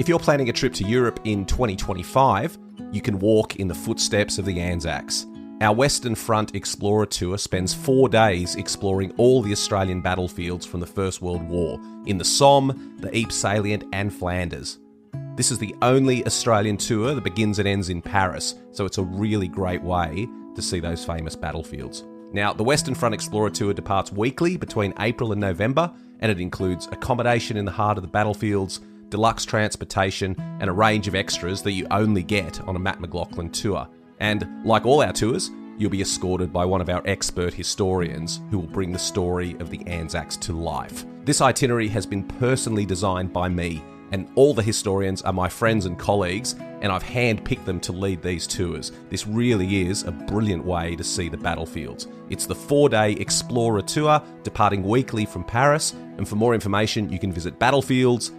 If you're planning a trip to Europe in 2025, you can walk in the footsteps of the Anzacs. Our Western Front Explorer Tour spends 4 days exploring all the Australian battlefields from the First World War in the Somme, the Ypres Salient and Flanders. This is the only Australian tour that begins and ends in Paris, so it's a really great way to see those famous battlefields. Now, the Western Front Explorer Tour departs weekly between April and November, and it includes accommodation in the heart of the battlefields, deluxe transportation, and a range of extras that you only get on a Matt McLachlan tour. And like all our tours, you'll be escorted by one of our expert historians who will bring the story of the Anzacs to life. This itinerary has been personally designed by me, and all the historians are my friends and colleagues, and I've hand-picked them to lead these tours. This really is a brilliant way to see the battlefields. It's the 4-day Explorer Tour, departing weekly from Paris, and for more information, you can visit battlefields.com.au.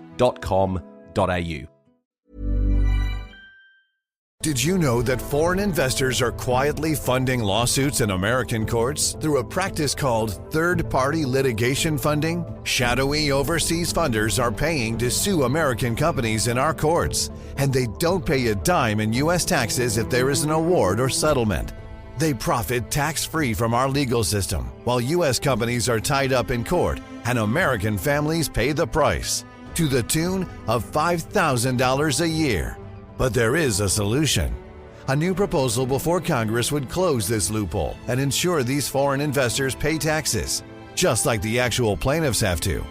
Did you know that foreign investors are quietly funding lawsuits in American courts through a practice called third-party litigation funding? Shadowy overseas funders are paying to sue American companies in our courts, and they don't pay a dime in U.S. taxes if there is an award or settlement. They profit tax-free from our legal system, while U.S. companies are tied up in court, and American families pay the price, to the tune of $5,000 a year. But there is a solution. A new proposal before Congress would close this loophole and ensure these foreign investors pay taxes, just like the actual plaintiffs have to.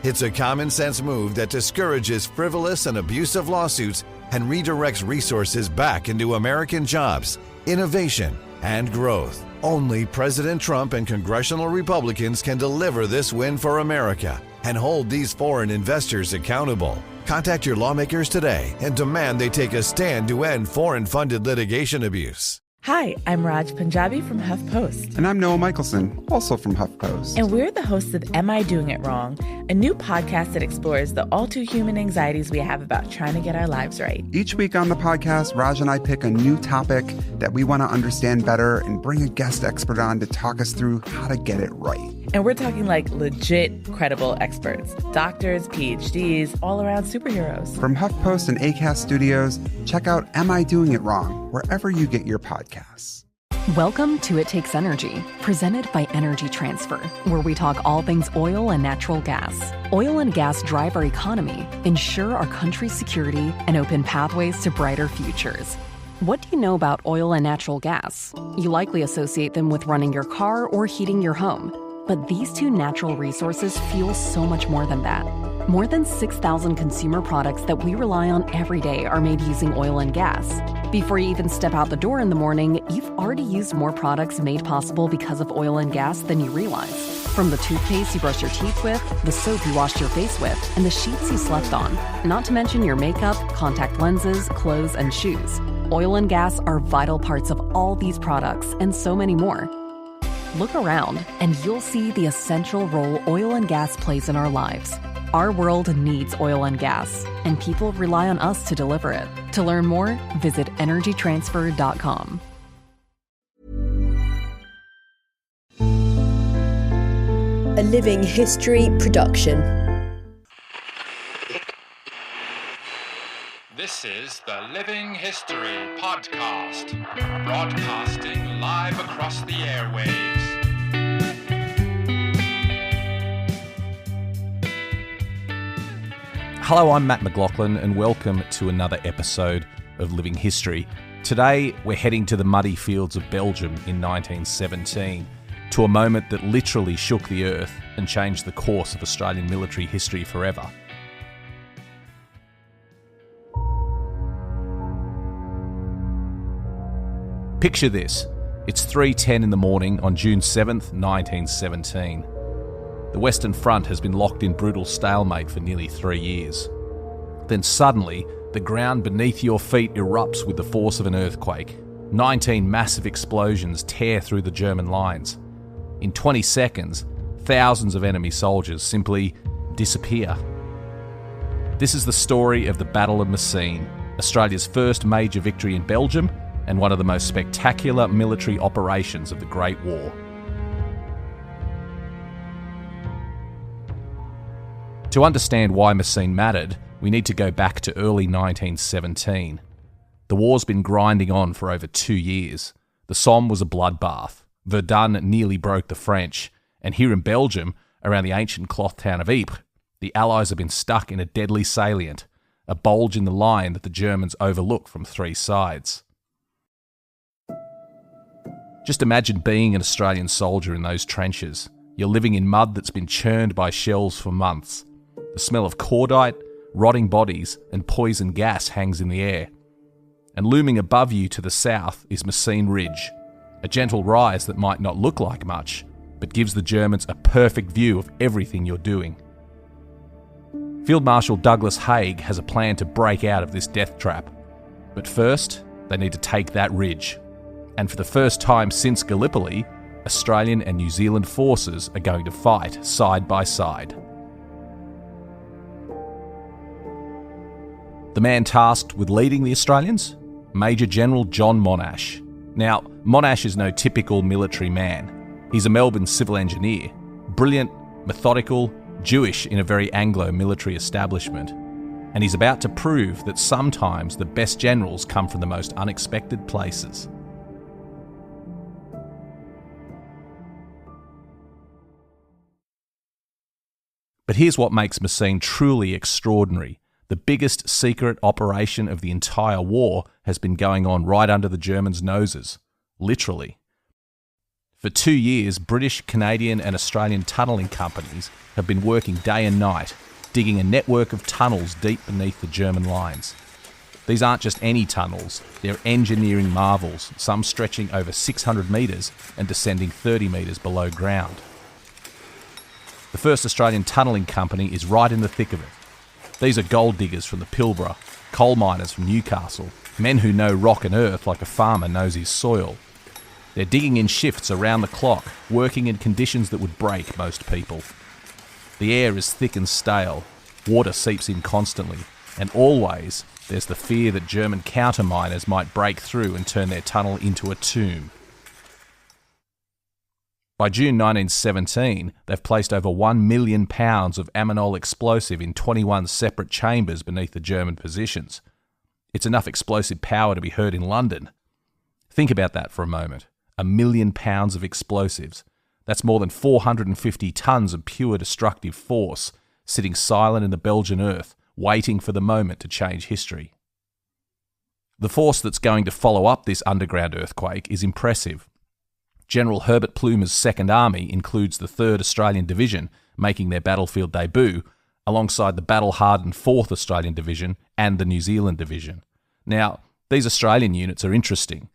It's a common sense move that discourages frivolous and abusive lawsuits and redirects resources back into American jobs, innovation, and growth. Only President Trump and congressional Republicans can deliver this win for America and hold these foreign investors accountable. Contact your lawmakers today and demand they take a stand to end foreign-funded litigation abuse. Hi, I'm Raj Punjabi from HuffPost. And I'm Noah Michelson, also from HuffPost. And we're the hosts of Am I Doing It Wrong?, a new podcast that explores the all-too-human anxieties we have about trying to get our lives right. Each week on the podcast, Raj and I pick a new topic that we want to understand better and bring a guest expert on to talk us through how to get it right. And we're talking like legit, credible experts. Doctors, PhDs, all-around superheroes. From HuffPost and Acast Studios, check out Am I Doing It Wrong? Wherever you get your podcasts. Welcome to It Takes Energy, presented by Energy Transfer, where we talk all things oil and natural gas. Oil and gas drive our economy, ensure our country's security, and open pathways to brighter futures. What do you know about oil and natural gas? You likely associate them with running your car or heating your home. But these two natural resources fuel so much more than that. More than 6,000 consumer products that we rely on every day are made using oil and gas. Before you even step out the door in the morning, you've already used more products made possible because of oil and gas than you realize. From the toothpaste you brush your teeth with, the soap you washed your face with, and the sheets you slept on. Not to mention your makeup, contact lenses, clothes, and shoes. Oil and gas are vital parts of all these products and so many more. Look around, and you'll see the essential role oil and gas plays in our lives. Our world needs oil and gas, and people rely on us to deliver it. To learn more, visit energytransfer.com. A Living History production. This is the Living History Podcast, broadcasting live across the airwaves. Hello, I'm Matt McLachlan, and welcome to another episode of Living History. Today, we're heading to the muddy fields of Belgium in 1917, to a moment that literally shook the earth and changed the course of Australian military history forever. Picture this. It's 3:10 in the morning on June 7th, 1917. The Western Front has been locked in brutal stalemate for nearly 3 years. Then suddenly, the ground beneath your feet erupts with the force of an earthquake. 19 massive explosions tear through the German lines. In 20 seconds, thousands of enemy soldiers simply disappear. This is the story of the Battle of Messines, Australia's first major victory in Belgium and one of the most spectacular military operations of the Great War. To understand why Messines mattered, we need to go back to early 1917. The war's been grinding on for over 2 years. The Somme was a bloodbath. Verdun nearly broke the French. And here in Belgium, around the ancient cloth town of Ypres, the Allies have been stuck in a deadly salient, a bulge in the line that the Germans overlook from 3 sides. Just imagine being an Australian soldier in those trenches. You're living in mud that's been churned by shells for months. The smell of cordite, rotting bodies, and poison gas hangs in the air. And looming above you to the south is Messines Ridge, a gentle rise that might not look like much, but gives the Germans a perfect view of everything you're doing. Field Marshal Douglas Haig has a plan to break out of this death trap. But first, they need to take that ridge. And for the first time since Gallipoli, Australian and New Zealand forces are going to fight side by side. The man tasked with leading the Australians? Major General John Monash. Now, Monash is no typical military man. He's a Melbourne civil engineer, brilliant, methodical, Jewish in a very Anglo military establishment. And he's about to prove that sometimes the best generals come from the most unexpected places. But here's what makes Messines truly extraordinary. The biggest secret operation of the entire war has been going on right under the Germans' noses. Literally. For 2 years, British, Canadian and Australian tunnelling companies have been working day and night, digging a network of tunnels deep beneath the German lines. These aren't just any tunnels, they're engineering marvels, some stretching over 600 metres and descending 30 metres below ground. The first Australian tunnelling company is right in the thick of it. These are gold diggers from the Pilbara, coal miners from Newcastle, men who know rock and earth like a farmer knows his soil. They're digging in shifts around the clock, working in conditions that would break most people. The air is thick and stale, water seeps in constantly, and always there's the fear that German counterminers might break through and turn their tunnel into a tomb. By June 1917, they've placed over 1 million pounds of ammonol explosive in 21 separate chambers beneath the German positions. It's enough explosive power to be heard in London. Think about that for a moment. 1 million pounds of explosives. That's more than 450 tons of pure destructive force, sitting silent in the Belgian earth, waiting for the moment to change history. The force that's going to follow up this underground earthquake is impressive. General Herbert Plumer's Second Army includes the 3rd Australian Division, making their battlefield debut, alongside the battle-hardened 4th Australian Division and the New Zealand Division. Now, these Australian units are interesting.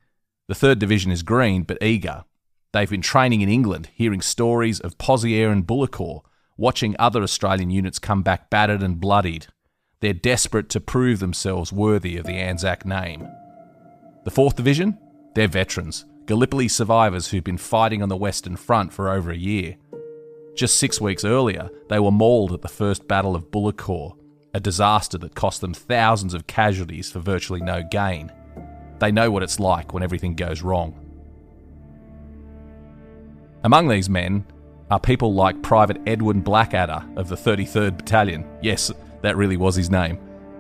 The 3rd Division is green but eager. They've been training in England, hearing stories of Pozières and Bullecourt, watching other Australian units come back battered and bloodied. They're desperate to prove themselves worthy of the Anzac name. The 4th Division? They're veterans, Gallipoli survivors who've been fighting on the Western Front for over a year. Just 6 weeks earlier, they were mauled at the First Battle of Bullecourt, a disaster that cost them thousands of casualties for virtually no gain. They know what it's like when everything goes wrong. Among these men are people like Private Edwin Blackadder of the 33rd Battalion. Yes, that really was his name.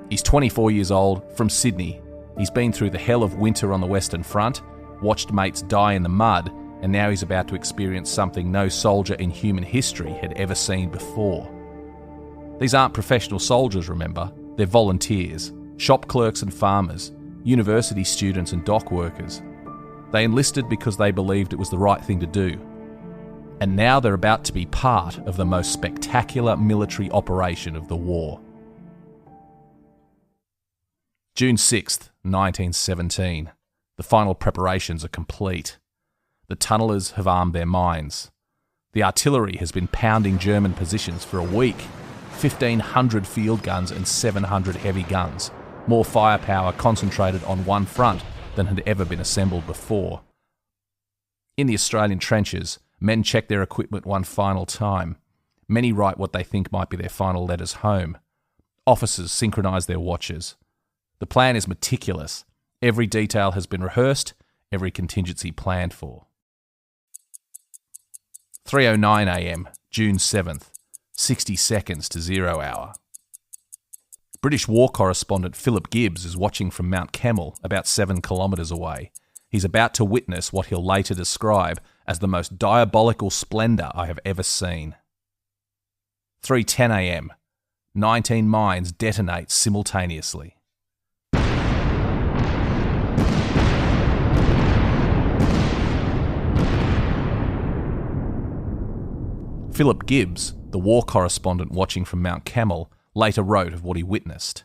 He's 24 years old, from Sydney. He's been through the hell of winter on the Western Front, watched mates die in the mud, and now he's about to experience something no soldier in human history had ever seen before. These aren't professional soldiers, remember. They're volunteers, shop clerks and farmers, university students and dock workers. They enlisted because they believed it was the right thing to do. And now they're about to be part of the most spectacular military operation of the war. June 6th, 1917. The final preparations are complete. The tunnellers have armed their mines. The artillery has been pounding German positions for a week. 1,500 field guns and 700 heavy guns. More firepower concentrated on one front than had ever been assembled before. In the Australian trenches, men check their equipment one final time. Many write what they think might be their final letters home. Officers synchronise their watches. The plan is meticulous. Every detail has been rehearsed, every contingency planned for. 3:09 a.m, June 7th, 60 seconds to 0 hour. British war correspondent Philip Gibbs is watching from Mount Kemmel, about 7 kilometres away. He's about to witness what he'll later describe as the most diabolical splendour I have ever seen. 3:10 a.m. 19 mines detonate simultaneously. Philip Gibbs, the war correspondent watching from Mount Kemmel, later wrote of what he witnessed.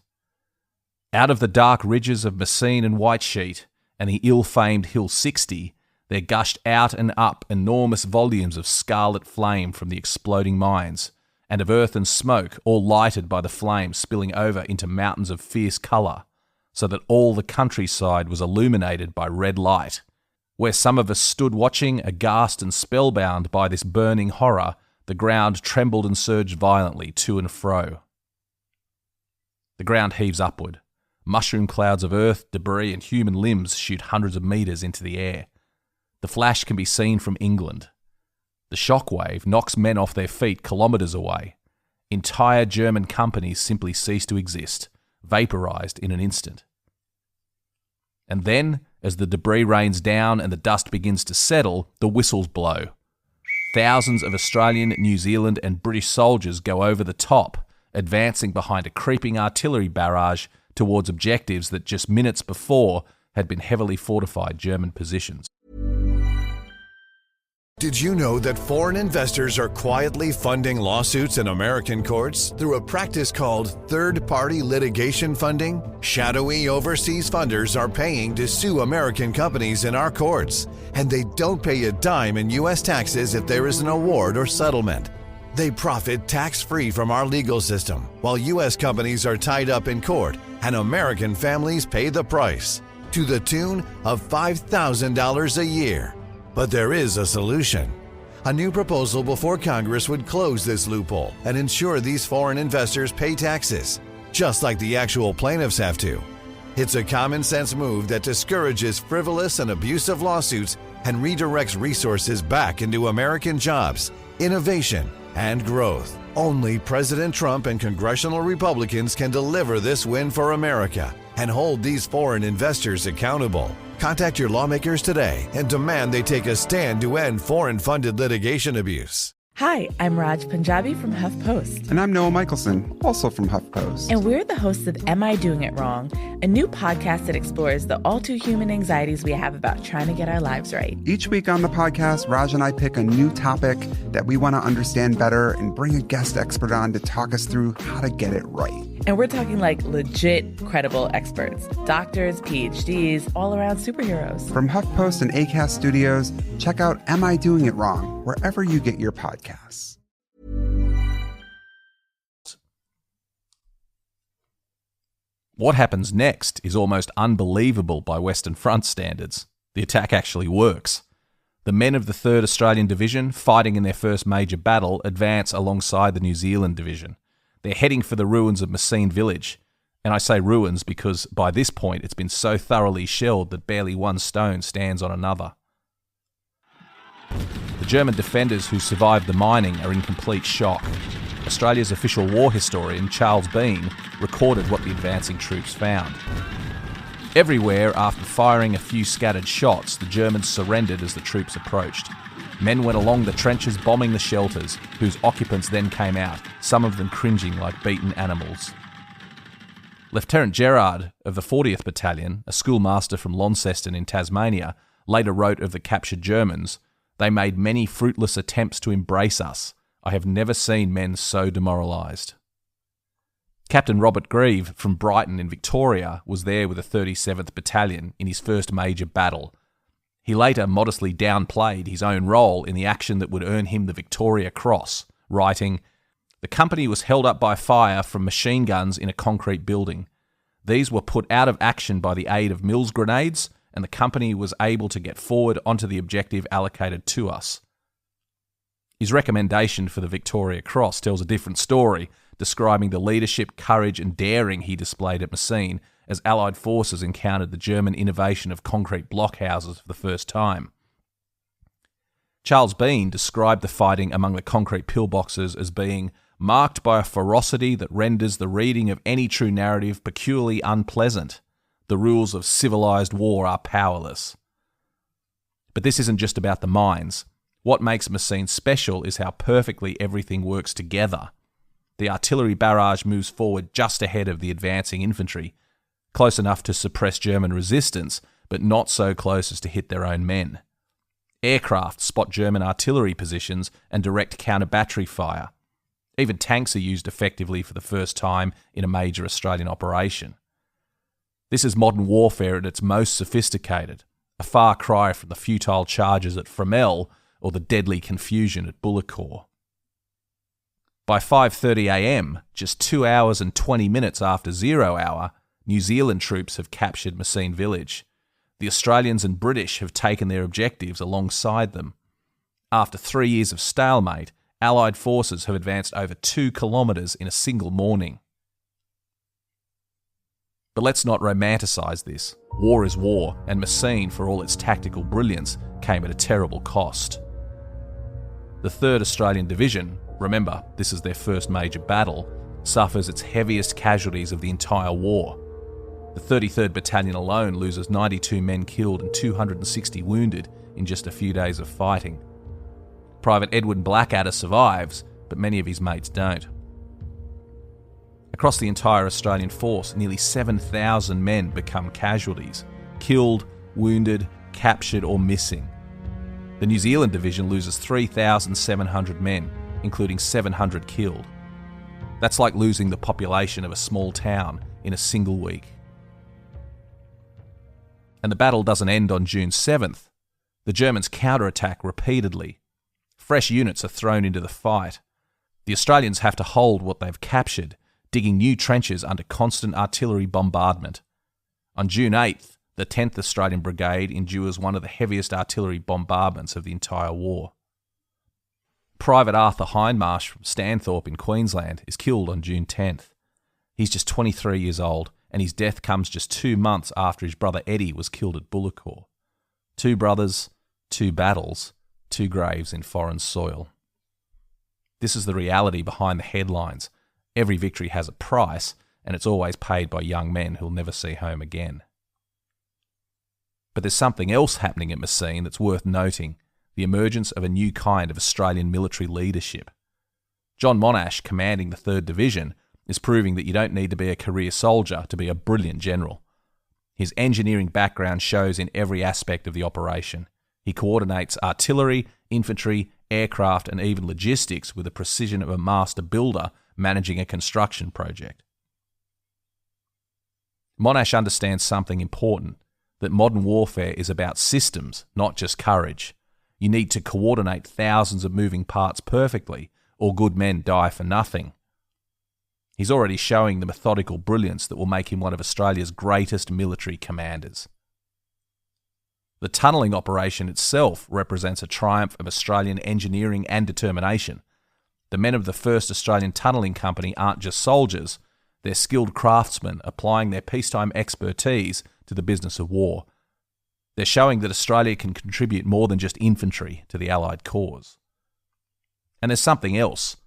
Out of the dark ridges of Messines and White Sheet and the ill-famed Hill 60, there gushed out and up enormous volumes of scarlet flame from the exploding mines, and of earth and smoke, all lighted by the flames spilling over into mountains of fierce colour, so that all the countryside was illuminated by red light. Where some of us stood watching, aghast and spellbound by this burning horror, the ground trembled and surged violently to and fro. The ground heaves upward. Mushroom clouds of earth, debris and human limbs shoot hundreds of metres into the air. The flash can be seen from England. The shockwave knocks men off their feet kilometres away. Entire German companies simply cease to exist, vaporised in an instant. And then, as the debris rains down and the dust begins to settle, the whistles blow. Thousands of Australian, New Zealand and British soldiers go over the top, advancing behind a creeping artillery barrage towards objectives that just minutes before had been heavily fortified German positions. Did you know that foreign investors are quietly funding lawsuits in American courts through a practice called third-party litigation funding? Shadowy overseas funders are paying to sue American companies in our courts, and they don't pay a dime in U.S. taxes if there is an award or settlement. They profit tax-free from our legal system, while U.S. companies are tied up in court, and American families pay the price, to the tune of $5,000 a year. But there is a solution. A new proposal before Congress would close this loophole and ensure these foreign investors pay taxes, just like the actual plaintiffs have to. It's a common-sense move that discourages frivolous and abusive lawsuits and redirects resources back into American jobs, innovation, and growth. Only President Trump and congressional Republicans can deliver this win for America and hold these foreign investors accountable. Contact your lawmakers today and demand they take a stand to end foreign-funded litigation abuse. Hi, I'm Raj Punjabi from HuffPost. And I'm Noah Michelson, also from HuffPost. And we're the hosts of Am I Doing It Wrong?, a new podcast that explores the all-too-human anxieties we have about trying to get our lives right. Each week on the podcast, Raj and I pick a new topic that we want to understand better and bring a guest expert on to talk us through how to get it right. And we're talking like legit, credible experts. Doctors, PhDs, all-around superheroes. From HuffPost and Acast Studios, check out Am I Doing It Wrong? Wherever you get your podcasts. What happens next is almost unbelievable by Western Front standards. The attack actually works. The men of the 3rd Australian Division, fighting in their first major battle, advance alongside the New Zealand Division. They're heading for the ruins of Messines village. And I say ruins because by this point it's been so thoroughly shelled that barely one stone stands on another. The German defenders who survived the mining are in complete shock. Australia's official war historian, Charles Bean, recorded what the advancing troops found. Everywhere, after firing a few scattered shots, the Germans surrendered as the troops approached. Men went along the trenches bombing the shelters, whose occupants then came out, some of them cringing like beaten animals. Lieutenant Gerard of the 40th Battalion, a schoolmaster from Launceston in Tasmania, later wrote of the captured Germans, "They made many fruitless attempts to embrace us. I have never seen men so demoralised." Captain Robert Grieve from Brighton in Victoria was there with the 37th Battalion in his first major battle. He later modestly downplayed his own role in the action that would earn him the Victoria Cross, writing, "The company was held up by fire from machine guns in a concrete building. These were put out of action by the aid of Mills grenades, and the company was able to get forward onto the objective allocated to us." His recommendation for the Victoria Cross tells a different story, describing the leadership, courage and daring he displayed at Messines as Allied forces encountered the German innovation of concrete blockhouses for the first time. Charles Bean described the fighting among the concrete pillboxes as being marked by a ferocity that renders the reading of any true narrative peculiarly unpleasant. The rules of civilized war are powerless. But this isn't just about the mines. What makes Messines special is how perfectly everything works together. The artillery barrage moves forward just ahead of the advancing infantry, close enough to suppress German resistance, but not so close as to hit their own men. Aircraft spot German artillery positions and direct counter-battery fire. Even tanks are used effectively for the first time in a major Australian operation. This is modern warfare at its most sophisticated, a far cry from the futile charges at Fromelles or the deadly confusion at Bullecourt. By 5:30 a.m, just 2 hours and 20 minutes after 0 hour, New Zealand troops have captured Messines village. The Australians and British have taken their objectives alongside them. After 3 years of stalemate, Allied forces have advanced over 2 kilometres in a single morning. But let's not romanticise this. War is war, and Messines, for all its tactical brilliance, came at a terrible cost. The 3rd Australian Division, remember, this is their first major battle, suffers its heaviest casualties of the entire war. The 33rd Battalion alone loses 92 men killed and 260 wounded in just a few days of fighting. Private Edwin Blackadder survives, but many of his mates don't. Across the entire Australian force, nearly 7,000 men become casualties, killed, wounded, captured or missing. The New Zealand Division loses 3,700 men, including 700 killed. That's like losing the population of a small town in a single week. And the battle doesn't end on June 7th. The Germans counterattack repeatedly. Fresh units are thrown into the fight. The Australians have to hold what they've captured, digging new trenches under constant artillery bombardment. On June 8th, the 10th Australian Brigade endures one of the heaviest artillery bombardments of the entire war. Private Arthur Hindmarsh from Stanthorpe in Queensland is killed on June 10th. He's just 23 years old, and his death comes just 2 months after his brother Eddie was killed at Bullecourt. 2 brothers, 2 battles, 2 graves in foreign soil. This is the reality behind the headlines. Every victory has a price, and it's always paid by young men who'll never see home again. But there's something else happening at Messines that's worth noting, the emergence of a new kind of Australian military leadership. John Monash, commanding the 3rd Division, is proving that you don't need to be a career soldier to be a brilliant general. His engineering background shows in every aspect of the operation. He coordinates artillery, infantry, aircraft and even logistics with the precision of a master builder managing a construction project. Monash understands something important, that modern warfare is about systems, not just courage. You need to coordinate thousands of moving parts perfectly, or good men die for nothing. He's already showing the methodical brilliance that will make him one of Australia's greatest military commanders. The tunnelling operation itself represents a triumph of Australian engineering and determination. The men of the 1st Australian Tunnelling Company aren't just soldiers, they're skilled craftsmen applying their peacetime expertise to the business of war. They're showing that Australia can contribute more than just infantry to the Allied cause. And there's something else.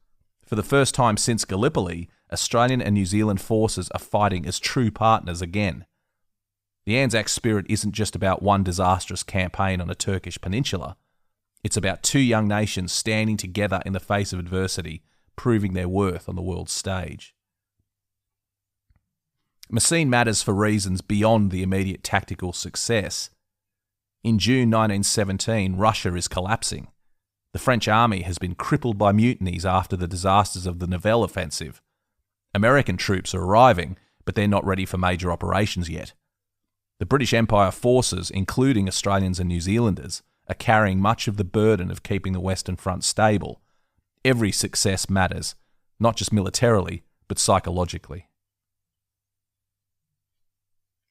For the first time since Gallipoli, Australian and New Zealand forces are fighting as true partners again. The Anzac spirit isn't just about one disastrous campaign on a Turkish peninsula. It's about 2 young nations standing together in the face of adversity, proving their worth on the world stage. Messines matters for reasons beyond the immediate tactical success. In June 1917, Russia is collapsing. The French army has been crippled by mutinies after the disasters of the Nivelle offensive. American troops are arriving, but they're not ready for major operations yet. The British Empire forces, including Australians and New Zealanders, are carrying much of the burden of keeping the Western Front stable. Every success matters, not just militarily, but psychologically.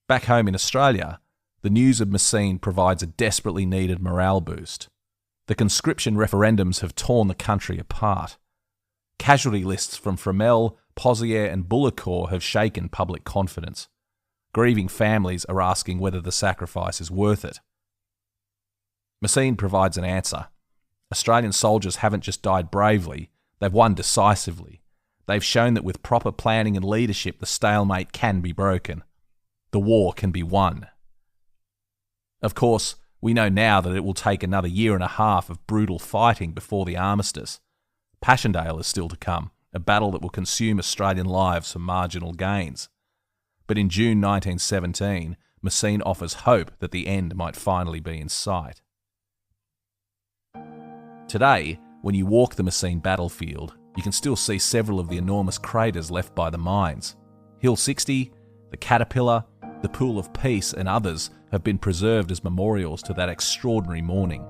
Back home in Australia, the news of Messines provides a desperately needed morale boost. The conscription referendums have torn the country apart. Casualty lists from Fromelles, Pozières and Bullecourt have shaken public confidence. Grieving families are asking whether the sacrifice is worth it. Messines provides an answer. Australian soldiers haven't just died bravely, they've won decisively, they've shown that with proper planning and leadership, the stalemate can be broken. The war can be won. Of course, we know now that it will take another year and a half of brutal fighting before the armistice. Passchendaele is still to come, a battle that will consume Australian lives for marginal gains. But in June 1917, Messines offers hope that the end might finally be in sight. Today, when you walk the Messines battlefield, you can still see several of the enormous craters left by the mines. Hill 60, the Caterpillar, the Pool of Peace and others have been preserved as memorials to that extraordinary morning.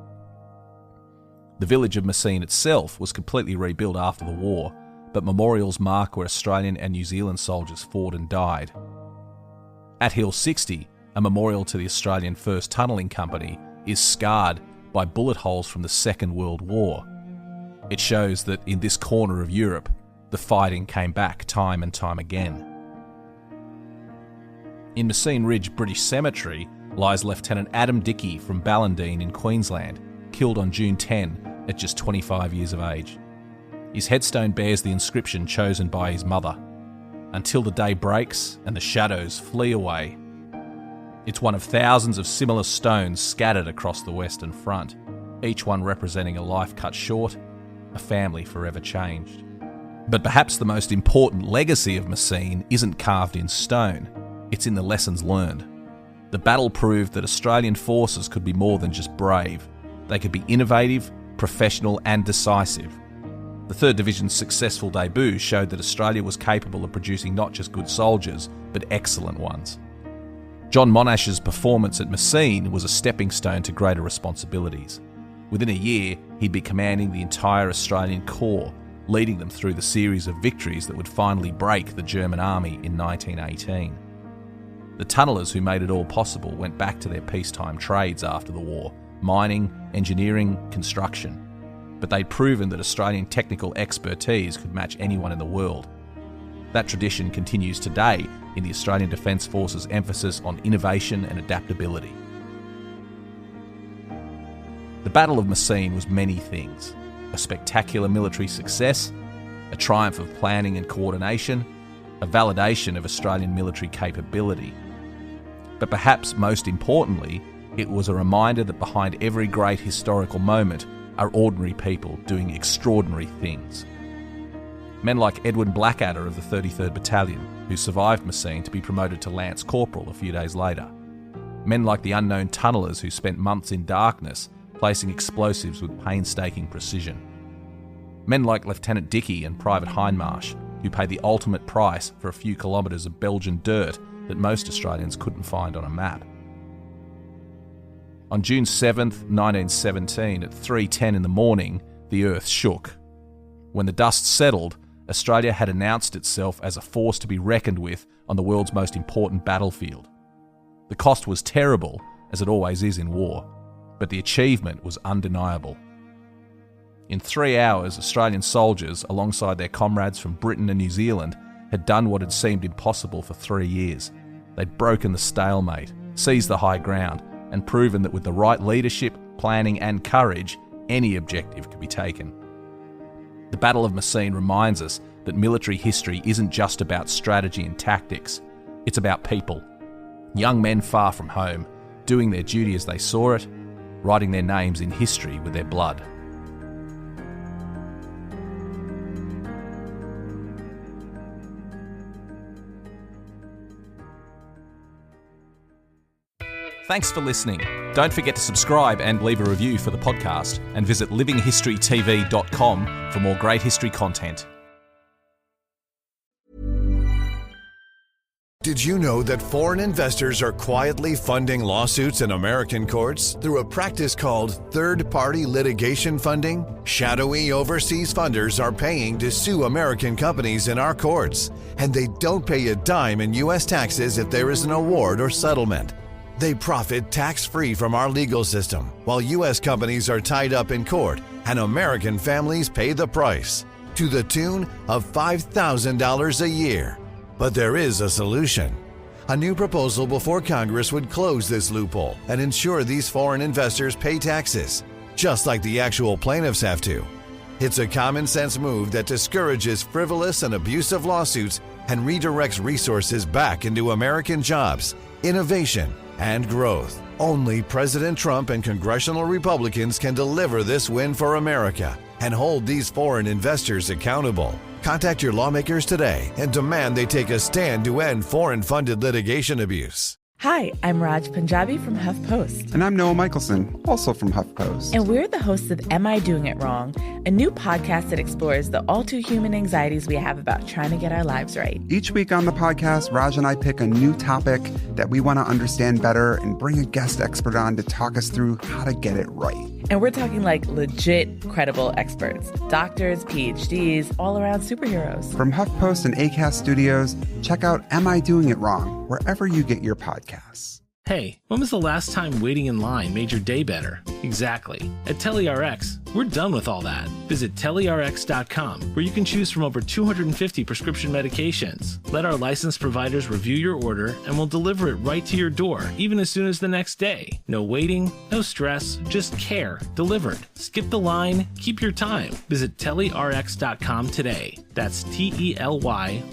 The village of Messines itself was completely rebuilt after the war, but memorials mark where Australian and New Zealand soldiers fought and died. At Hill 60, a memorial to the Australian First Tunnelling Company is scarred by bullet holes from the Second World War. It shows that in this corner of Europe, the fighting came back time and time again. In Messines Ridge British Cemetery lies Lieutenant Adam Dickey from Ballandine in Queensland, killed on June 10 at just 25 years of age. His headstone bears the inscription chosen by his mother, "Until the day breaks and the shadows flee away." It's one of thousands of similar stones scattered across the Western Front, each one representing a life cut short, a family forever changed. But perhaps the most important legacy of Messines isn't carved in stone, it's in the lessons learned. The battle proved that Australian forces could be more than just brave. They could be innovative, professional and decisive. The 3rd Division's successful debut showed that Australia was capable of producing not just good soldiers, but excellent ones. John Monash's performance at Messines was a stepping stone to greater responsibilities. Within a year, he'd be commanding the entire Australian Corps, leading them through the series of victories that would finally break the German army in 1918. The tunnellers who made it all possible went back to their peacetime trades after the war: mining, engineering, construction. But they'd proven that Australian technical expertise could match anyone in the world. That tradition continues today in the Australian Defence Force's emphasis on innovation and adaptability. The Battle of Messines was many things: a spectacular military success, a triumph of planning and coordination, a validation of Australian military capability. But perhaps most importantly, it was a reminder that behind every great historical moment are ordinary people doing extraordinary things. Men like Edwin Blackadder of the 33rd Battalion, who survived Messines to be promoted to Lance Corporal a few days later. Men like the unknown tunnellers who spent months in darkness placing explosives with painstaking precision. Men like Lieutenant Dickey and Private Hindmarsh, who paid the ultimate price for a few kilometres of Belgian dirt that most Australians couldn't find on a map. On June 7th, 1917, at 3:10 in the morning, the earth shook. When the dust settled, Australia had announced itself as a force to be reckoned with on the world's most important battlefield. The cost was terrible, as it always is in war, but the achievement was undeniable. In 3 hours, Australian soldiers, alongside their comrades from Britain and New Zealand, had done what had seemed impossible for 3 years. They'd broken the stalemate, seized the high ground, and proven that with the right leadership, planning and courage, any objective could be taken. The Battle of Messines reminds us that military history isn't just about strategy and tactics, it's about people. Young men far from home, doing their duty as they saw it, writing their names in history with their blood. Thanks for listening. Don't forget to subscribe and leave a review for the podcast, and visit livinghistorytv.com for more great history content. Did you know that foreign investors are quietly funding lawsuits in American courts through a practice called third-party litigation funding? Shadowy overseas funders are paying to sue American companies in our courts, and they don't pay a dime in U.S. taxes if there is an award or settlement. They profit tax-free from our legal system, while U.S. companies are tied up in court and American families pay the price, to the tune of $5,000 a year. But there is a solution. A new proposal before Congress would close this loophole and ensure these foreign investors pay taxes, just like the actual plaintiffs have to. It's a common sense move that discourages frivolous and abusive lawsuits and redirects resources back into American jobs, innovation, and growth. Only President Trump and congressional Republicans can deliver this win for America and hold these foreign investors accountable. Contact your lawmakers today and demand they take a stand to end foreign-funded litigation abuse. Hi, I'm Raj Punjabi from HuffPost. And I'm Noah Michelson, also from HuffPost. And we're the hosts of Am I Doing It Wrong?, a new podcast that explores the all-too-human anxieties we have about trying to get our lives right. Each week on the podcast, Raj and I pick a new topic that we want to understand better and bring a guest expert on to talk us through how to get it right. And we're talking like legit, credible experts. Doctors, PhDs, all-around superheroes. From HuffPost and Acast Studios, check out Am I Doing It Wrong? Wherever you get your podcasts. Hey, when was the last time waiting in line made your day better? Exactly. At TeleRx, we're done with all that. Visit telerx.com, where you can choose from over 250 prescription medications. Let our licensed providers review your order, and we'll deliver it right to your door, even as soon as the next day. No waiting, no stress, just care delivered. Skip the line, keep your time. Visit telerx.com today. That's TELYRX.com.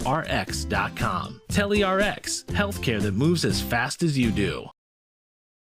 TeleRx, healthcare that moves as fast as you do.